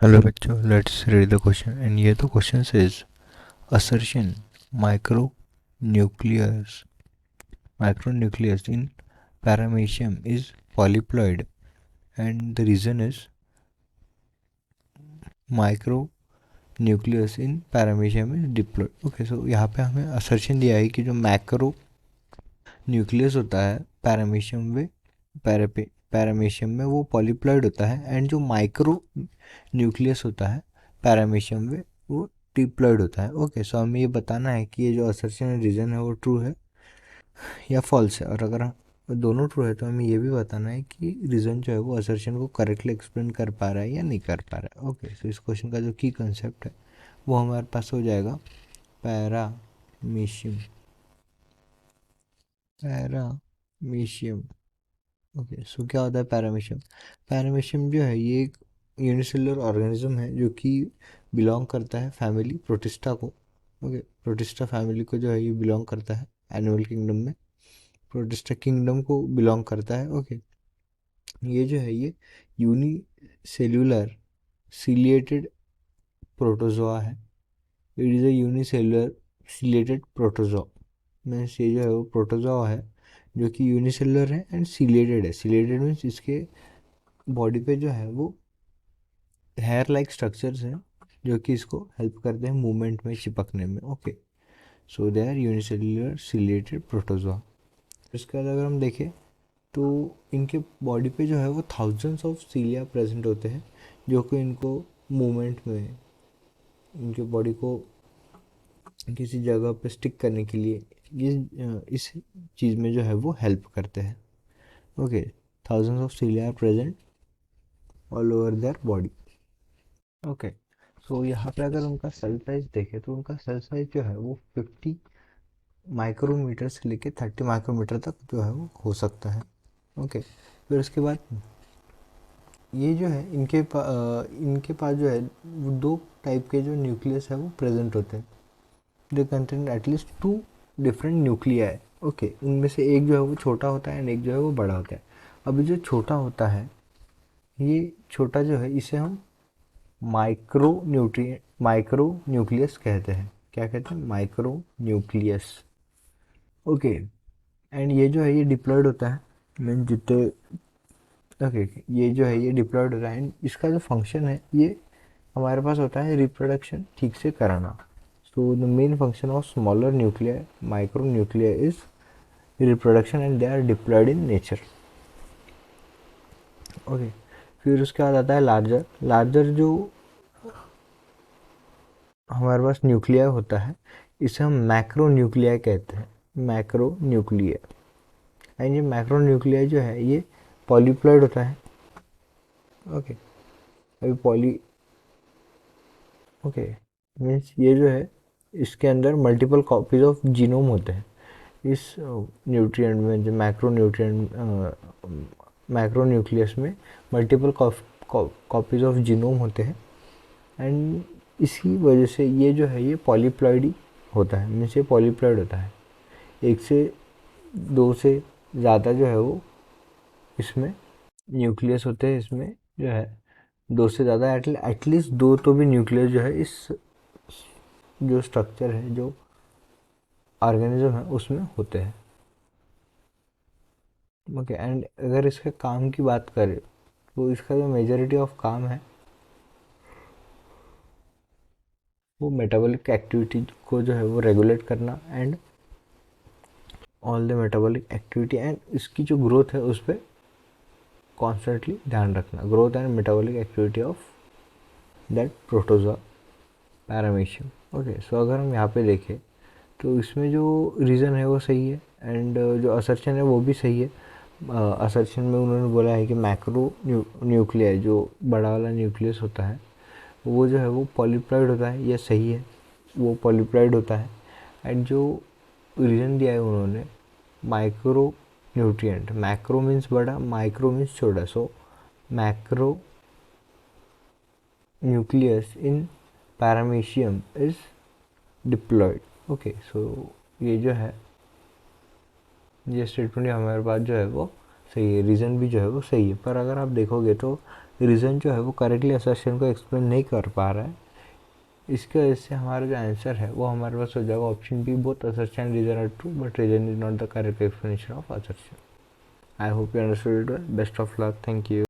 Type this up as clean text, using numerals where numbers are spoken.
Hello बच्चों, let's read the question and ये तो question says assertion micronucleus micronucleus in paramecium is polyploid and the reason is micronucleus in paramecium is diploid. Okay, so यहाँ पे हमें assertion दिया है कि जो मैक्रो न्यूक्लियस होता है पैरामीशियम में पैरामीशियम में वो पॉलीप्लॉइड होता है एंड जो माइक्रो न्यूक्लियस होता है पैरामीशियम में वो डिप्लॉइड होता है. ओके, सो हमें ये बताना है कि ये जो असर्शन रीजन है वो ट्रू है या फॉल्स है, और अगर दोनों ट्रू है तो हमें ये भी बताना है कि रीजन जो है वो असर्शन को करेक्टली एक्सप्लेन कर पा रहा है या नहीं कर पा रहा है. ओके, सो इस क्वेश्चन का जो की कंसेप्ट है वो हमारे पास हो जाएगा पैरामीशियम. पैरामीशियम. ओके, सो क्या होता है पैरामीशियम? पैरामीशियम जो है ये एक यूनिसेलुलर ऑर्गेनिज्म है जो कि बिलोंग करता है फैमिली प्रोटिस्टा को. ओके, प्रोटिस्टा फैमिली को जो है ये बिलोंग करता है एनिमल किंगडम में. प्रोटिस्टा किंगडम को बिलोंग करता है. ओके, ये जो है ये यूनिसेल्युलर सिलिएटेड प्रोटोजोआ है. It is a unicellular ciliated protozoa. Means ये जो है वो प्रोटोजोआ है जो कि यूनिसेलुलर है एंड सिलेटेड है. सिलेटेड मीन्स इसके बॉडी पे जो है वो हेयर लाइक स्ट्रक्चर्स हैं जो कि इसको हेल्प करते हैं मूवमेंट में चिपकने में. Okay, so they are unicellular ciliated protozoa. इसके बाद अगर हम देखें तो इनके बॉडी पे जो है वो थाउजेंड्स ऑफ सीलिया प्रेजेंट होते हैं जो कि इनको मूवमेंट में, इनके बॉडी को किसी जगह पे स्टिक करने के लिए इस चीज़ में जो है वो हेल्प करते हैं. Okay, thousands of cilia are present all over their body. Okay, so यहाँ पे अगर उनका सेल साइज देखें तो उनका सेल साइज जो है वो 50 माइक्रोमीटर से लेके 30 माइक्रोमीटर तक जो है वो हो सकता है. ओके, फिर उसके बाद ये जो है इनके पास जो है वो दो टाइप के जो न्यूक्लियस है वो प्रेजेंट होते हैं. They contain at least to different nuclei. Okay, उनमें से एक जो है वो छोटा होता है एंड एक जो है वो बड़ा होता है. अभी जो छोटा होता है, ये छोटा जो है इसे हम माइक्रो न्यूक्लियस कहते हैं. क्या कहते हैं? Micro nucleus. ओके, एंड ये जो है ये डिप्लॉयड होता है. मीन जितने, ओके, ये जो है ये डिप्लॉयड होता है एंड इसका जो फंक्शन है ये हमारे पास होता है रिप्रोडक्शन ठीक से कराना. So the main function of smaller nuclear micro nuclear is reproduction and they are diploid in nature. Okay, फिर उसके बाद आता है लार्जर. लार्जर जो हमारे पास न्यूक्लिया होता है इसे हम मैक्रो न्यूक्लिया कहते हैं. मैक्रो न्यूक्लिया. एंड ये मैक्रो न्यूक्लिया जो है ये पॉलीप्लॉइड होता है. ओके, अभी पॉली, ओके, मीन्स ये जो है इसके अंदर मल्टीपल कॉपीज ऑफ जीनोम होते हैं. इस न्यूट्रिएंट में जो मैक्रो न्यूक्लियस में मल्टीपल कॉपीज ऑफ जीनोम होते हैं एंड इसी वजह से ये जो है ये पॉलीप्लॉइड ही होता है. मीन्स ये पॉलीप्लॉइड होता है. एक से दो से ज़्यादा जो है वो इसमें न्यूक्लियस होते हैं. इसमें जो है दो से ज़्यादा एटलीस्ट दो तो भी न्यूक्लियस जो है इस जो स्ट्रक्चर है जो ऑर्गेनिज्म है उसमें होते हैं. ओके, एंड अगर इसके काम की बात करें तो इसका जो मेजॉरिटी ऑफ काम है वो मेटाबॉलिक एक्टिविटी को जो है वो रेगुलेट करना and all the metabolic activity and इसकी जो ग्रोथ है उस पर कॉन्स्टेंटली ध्यान रखना. Growth and metabolic activity of that protozoa paramecium. Okay, so अगर हम यहाँ पे देखें तो इसमें जो रीज़न है वो सही है एंड जो असर्शन है वो भी सही है. असर्शन में उन्होंने बोला है कि मैक्रो न्यूक्लियर जो बड़ा वाला न्यूक्लियस होता है वो जो है वो पॉलीप्लॉइड होता है. ये सही है, वो पॉलीप्लॉइड होता है. एंड जो रीज़न दिया है उन्होंने माइक्रो न्यूट्रिएंट, मैक्रो मीन्स बड़ा, माइक्रो मीन्स छोटा. So macro nucleus in paramecium is diploid. Okay, so ये जो है ये स्टेटमेंट हमारे पास जो है वो सही है. रीज़न भी जो है वो सही है. पर अगर आप देखोगे तो रीज़न जो है वो करेक्टली असर्शन को एक्सप्लेन नहीं कर पा रहा है। इसकी वजह से हमारा जो आंसर है वो हमारे पास हो जाएगा option B, both assertion reason are true but reason is not the correct explanation of assertion. I hope you understood it. Best of luck, thank you.